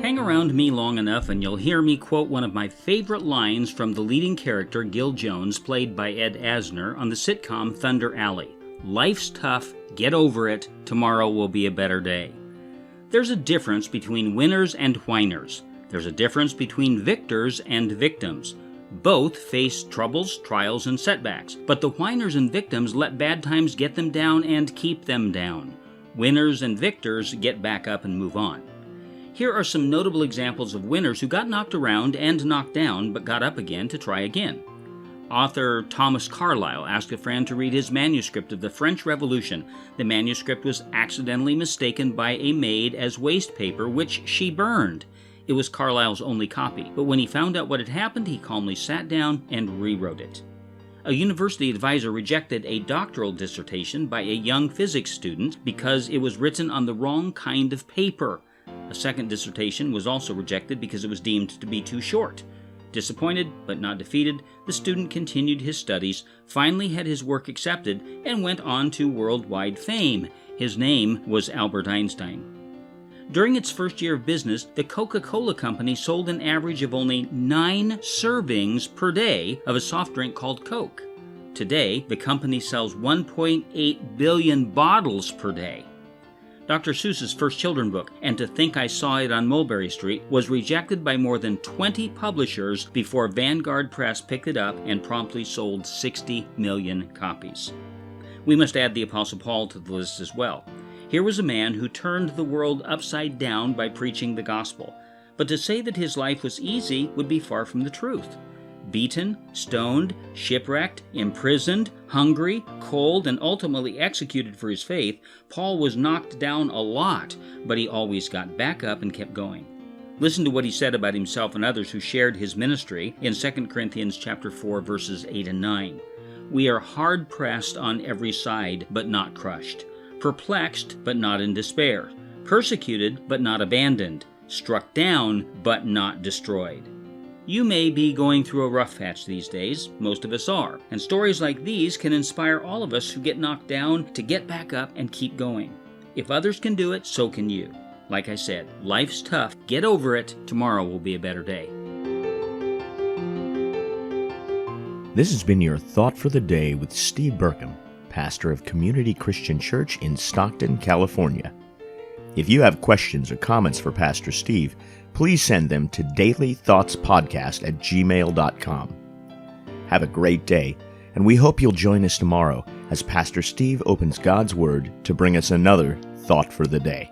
Hang around me long enough and you'll hear me quote one of my favorite lines from the leading character, Gil Jones, played by Ed Asner, on the sitcom Thunder Alley. Life's tough, get over it, tomorrow will be a better day. There's a difference between winners and whiners. There's a difference between victors and victims. Both face troubles, trials, and setbacks, but the whiners and victims let bad times get them down and keep them down. Winners and victors get back up and move on. Here are some notable examples of winners who got knocked around and knocked down, but got up again to try again. Author Thomas Carlyle asked a friend to read his manuscript of the French Revolution. The manuscript was accidentally mistaken by a maid as waste paper, which she burned. It was Carlyle's only copy, but when he found out what had happened, he calmly sat down and rewrote it. A university advisor rejected a doctoral dissertation by a young physics student because it was written on the wrong kind of paper. A second dissertation was also rejected because it was deemed to be too short. Disappointed, but not defeated, the student continued his studies, finally had his work accepted, and went on to worldwide fame. His name was Albert Einstein. During its first year of business, the Coca-Cola Company sold an average of only 9 servings per day of a soft drink called Coke. Today, the company sells 1.8 billion bottles per day. Dr. Seuss's first children's book, And to Think I Saw It on Mulberry Street, was rejected by more than 20 publishers before Vanguard Press picked it up and promptly sold 60 million copies. We must add the Apostle Paul to the list as well. Here was a man who turned the world upside down by preaching the gospel. But to say that his life was easy would be far from the truth. Beaten, stoned, shipwrecked, imprisoned, hungry, cold, and ultimately executed for his faith, Paul was knocked down a lot, but he always got back up and kept going. Listen to what he said about himself and others who shared his ministry in 2 Corinthians chapter 4, verses 8 and 9. We are hard-pressed on every side, but not crushed. Perplexed, but not in despair. Persecuted, but not abandoned. Struck down, but not destroyed. You may be going through a rough patch these days. Most of us are. And stories like these can inspire all of us who get knocked down to get back up and keep going. If others can do it, so can you. Like I said, life's tough. Get over it. Tomorrow will be a better day. This has been your Thought for the Day with Steve Burkham, pastor of Community Christian Church in Stockton, California. If you have questions or comments for Pastor Steve, please send them to dailythoughtspodcast@gmail.com. Have a great day, and we hope you'll join us tomorrow as Pastor Steve opens God's Word to bring us another Thought for the Day.